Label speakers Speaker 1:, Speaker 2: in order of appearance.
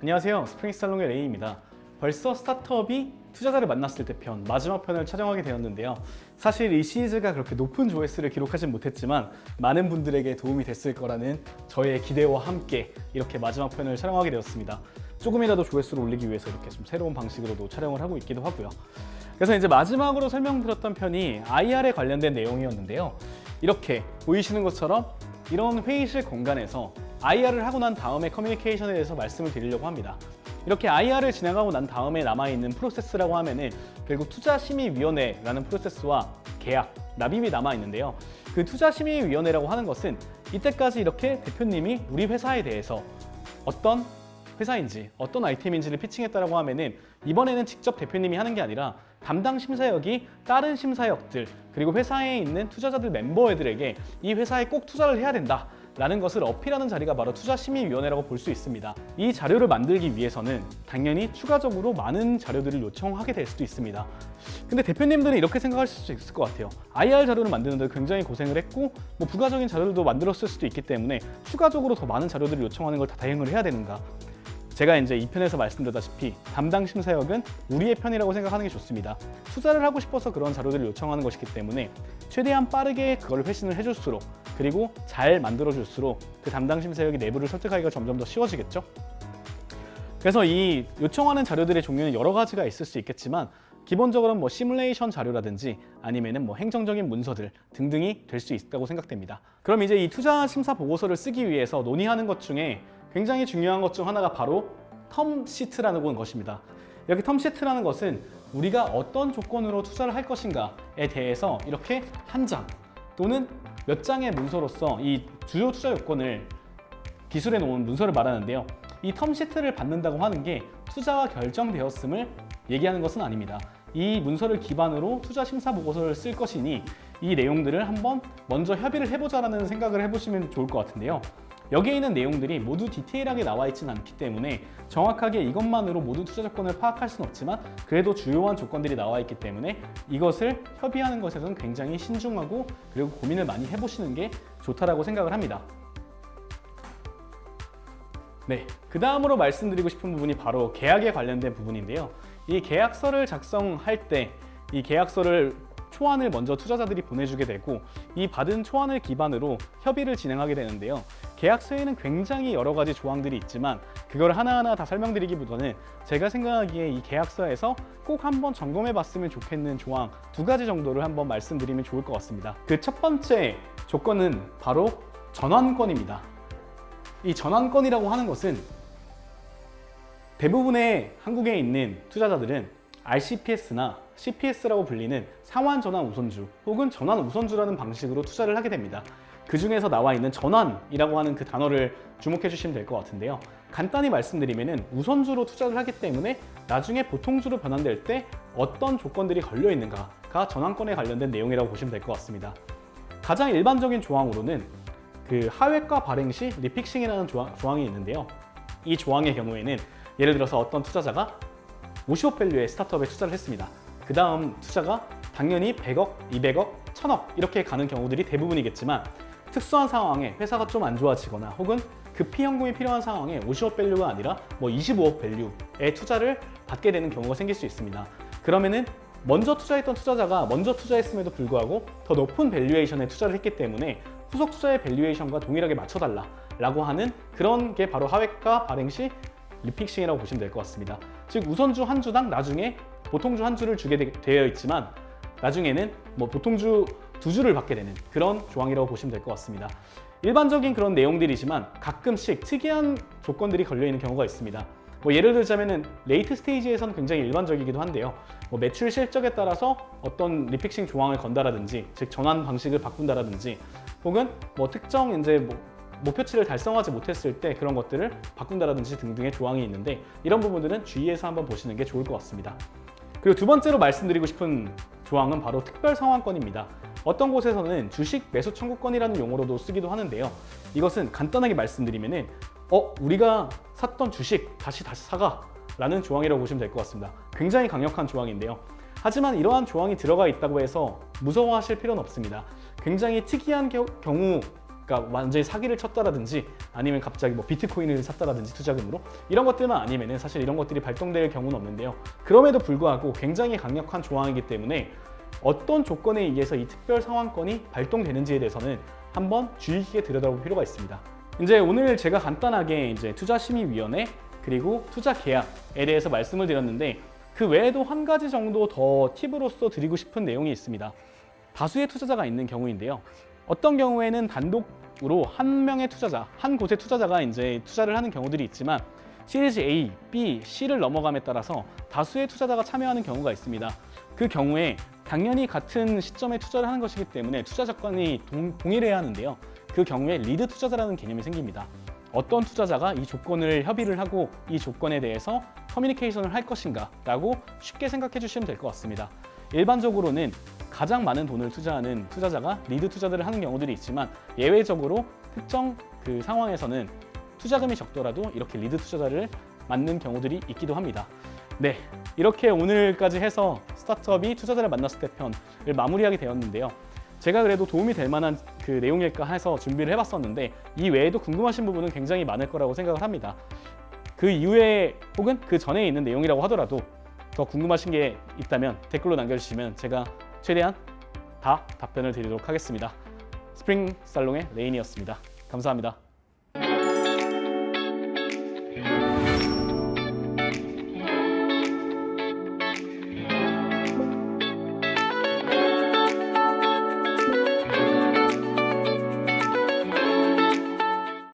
Speaker 1: 안녕하세요. 스프링스탈롱의 레이입니다. 벌써 스타트업이 투자자를 만났을 때 편, 마지막 편을 촬영하게 되었는데요. 사실 이 시리즈가 그렇게 높은 조회수를 기록하진 못했지만 많은 분들에게 도움이 됐을 거라는 저의 기대와 함께 이렇게 마지막 편을 촬영하게 되었습니다. 조금이라도 조회수를 올리기 위해서 이렇게 좀 새로운 방식으로도 촬영을 하고 있기도 하고요. 그래서 이제 마지막으로 설명드렸던 편이 IR에 관련된 내용이었는데요. 이렇게 보이시는 것처럼 이런 회의실 공간에서 IR을 하고 난 다음에 커뮤니케이션에 대해서 말씀을 드리려고 합니다. 이렇게 IR을 진행하고 난 다음에 남아있는 프로세스라고 하면은 결국 투자심의위원회라는 프로세스와 계약, 납입이 남아있는데요. 그 투자심의위원회라고 하는 것은 이때까지 이렇게 대표님이 우리 회사에 대해서 어떤 회사인지 어떤 아이템인지를 피칭했다라고 하면은 이번에는 직접 대표님이 하는 게 아니라 담당 심사역이 다른 심사역들 그리고 회사에 있는 투자자들 멤버들에게 이 회사에 꼭 투자를 해야 된다 라는 것을 어필하는 자리가 바로 투자심의위원회라고 볼 수 있습니다. 이 자료를 만들기 위해서는 당연히 추가적으로 많은 자료들을 요청하게 될 수도 있습니다. 근데 대표님들은 이렇게 생각하실 수 있을 것 같아요. IR 자료를 만드는데 굉장히 고생을 했고 부가적인 자료들도 만들었을 수도 있기 때문에 추가적으로 더 많은 자료들을 요청하는 걸 다 대응을 해야 되는가? 제가 이제 이 편에서 말씀드렸다시피 담당 심사역은 우리의 편이라고 생각하는 게 좋습니다. 투자를 하고 싶어서 그런 자료들을 요청하는 것이기 때문에 최대한 빠르게 그걸 회신을 해줄수록 그리고 잘 만들어줄수록 그 담당 심사역이 내부를 설득하기가 점점 더 쉬워지겠죠. 그래서 이 요청하는 자료들의 종류는 여러 가지가 있을 수 있겠지만 기본적으로는 시뮬레이션 자료라든지 아니면은 행정적인 문서들 등등이 될 수 있다고 생각됩니다. 그럼 이제 이 투자 심사 보고서를 쓰기 위해서 논의하는 것 중에 굉장히 중요한 것 중 하나가 바로 텀시트라는 것입니다. 여기 텀시트라는 것은 우리가 어떤 조건으로 투자를 할 것인가에 대해서 이렇게 한 장 또는 몇 장의 문서로서 이 주요 투자 요건을 기술해 놓은 문서를 말하는데요. 이 텀시트를 받는다고 하는 게 투자가 결정되었음을 얘기하는 것은 아닙니다. 이 문서를 기반으로 투자 심사 보고서를 쓸 것이니 이 내용들을 한번 먼저 협의를 해보자라는 생각을 해보시면 좋을 것 같은데요. 여기에 있는 내용들이 모두 디테일하게 나와 있지는 않기 때문에 정확하게 이것만으로 모든 투자 조건을 파악할 수는 없지만 그래도 주요한 조건들이 나와 있기 때문에 이것을 협의하는 것에서는 굉장히 신중하고 그리고 고민을 많이 해보시는 게 좋다라고 생각을 합니다. 네, 그 다음으로 말씀드리고 싶은 부분이 바로 계약에 관련된 부분인데요. 이 계약서를 작성할 때 이 계약서를 초안을 먼저 투자자들이 보내주게 되고 이 받은 초안을 기반으로 협의를 진행하게 되는데요. 계약서에는 굉장히 여러 가지 조항들이 있지만 그걸 하나하나 다 설명드리기보다는 제가 생각하기에 이 계약서에서 꼭 한번 점검해 봤으면 좋겠는 조항 두 가지 정도를 한번 말씀드리면 좋을 것 같습니다. 그 첫 번째 조건은 바로 전환권입니다. 이 전환권이라고 하는 것은 대부분의 한국에 있는 투자자들은 RCPS나 CPS라고 불리는 상환 전환 우선주 혹은 전환 우선주라는 방식으로 투자를 하게 됩니다. 그 중에서 나와 있는 전환이라고 하는 그 단어를 주목해 주시면 될 것 같은데요. 간단히 말씀드리면 우선주로 투자를 하기 때문에 나중에 보통주로 변환될 때 어떤 조건들이 걸려 있는가가 전환권에 관련된 내용이라고 보시면 될 것 같습니다. 가장 일반적인 조항으로는 그 하회가 발행 시 리픽싱이라는 조항이 있는데요. 이 조항의 경우에는 예를 들어서 어떤 투자자가 50억 밸류의 스타트업에 투자를 했습니다. 그 다음 투자가 당연히 100억, 200억, 1000억 이렇게 가는 경우들이 대부분이겠지만 특수한 상황에 회사가 좀 안 좋아지거나 혹은 급히 현금이 필요한 상황에 50억 밸류가 아니라 25억 밸류의 투자를 받게 되는 경우가 생길 수 있습니다. 그러면은 먼저 투자했던 투자자가 먼저 투자했음에도 불구하고 더 높은 밸류에이션에 투자를 했기 때문에 후속 투자의 밸류에이션과 동일하게 맞춰달라라고 하는 그런 게 바로 하회가 발행 시 리픽싱이라고 보시면 될 것 같습니다. 즉 우선주 한 주당 나중에 보통주 한 주를 주게 되어 있지만 나중에는 보통주 두 주를 받게 되는 그런 조항이라고 보시면 될 것 같습니다. 일반적인 그런 내용들이지만 가끔씩 특이한 조건들이 걸려 있는 경우가 있습니다. 예를 들자면은 레이트 스테이지에서는 굉장히 일반적이기도 한데요. 매출 실적에 따라서 어떤 리픽싱 조항을 건다라든지 즉 전환 방식을 바꾼다라든지 혹은 특정 이제 목표치를 달성하지 못했을 때 그런 것들을 바꾼다라든지 등등의 조항이 있는데 이런 부분들은 주의해서 한번 보시는 게 좋을 것 같습니다. 그리고 두 번째로 말씀드리고 싶은 조항은 바로 특별 상환권입니다. 어떤 곳에서는 주식 매수 청구권이라는 용어로도 쓰기도 하는데요. 이것은 간단하게 말씀드리면은 우리가 샀던 주식 다시 사가 라는 조항이라고 보시면 될 것 같습니다. 굉장히 강력한 조항인데요. 하지만 이러한 조항이 들어가 있다고 해서 무서워하실 필요는 없습니다. 굉장히 특이한 경우 그러니까 완전히 사기를 쳤다라든지 아니면 갑자기 뭐 비트코인을 샀다라든지 투자금으로 이런 것들만 아니면은 사실 이런 것들이 발동될 경우는 없는데요. 그럼에도 불구하고 굉장히 강력한 조항이기 때문에 어떤 조건에 의해서 이 특별 상환권이 발동되는지에 대해서는 한번 주의 깊게 들여다볼 필요가 있습니다. 이제 오늘 제가 간단하게 이제 투자심의위원회 그리고 투자 계약에 대해서 말씀을 드렸는데 그 외에도 한 가지 정도 더 팁으로서 드리고 싶은 내용이 있습니다. 다수의 투자자가 있는 경우인데요. 어떤 경우에는 단독으로 한 명의 투자자, 한 곳의 투자자가 이제 투자를 하는 경우들이 있지만 시리즈 A, B, C를 넘어감에 따라서 다수의 투자자가 참여하는 경우가 있습니다. 그 경우에 당연히 같은 시점에 투자를 하는 것이기 때문에 투자 조건이 동일해야 하는데요. 그 경우에 리드 투자자라는 개념이 생깁니다. 어떤 투자자가 이 조건을 협의를 하고 이 조건에 대해서 커뮤니케이션을 할 것인가 라고 쉽게 생각해 주시면 될 것 같습니다. 일반적으로는 가장 많은 돈을 투자하는 투자자가 리드 투자들을 하는 경우들이 있지만 예외적으로 특정 그 상황에서는 투자금이 적더라도 이렇게 리드 투자자를 맡는 경우들이 있기도 합니다. 네, 이렇게 오늘까지 해서 스타트업이 투자자를 만났을 때 편을 마무리하게 되었는데요. 제가 그래도 도움이 될 만한 그 내용일까 해서 준비를 해봤었는데 이 외에도 궁금하신 부분은 굉장히 많을 거라고 생각을 합니다. 그 이후에 혹은 그 전에 있는 내용이라고 하더라도 더 궁금하신 게 있다면 댓글로 남겨주시면 제가 최대한 다 답변을 드리도록 하겠습니다. 스프링 살롱의 레인이었습니다. 감사합니다.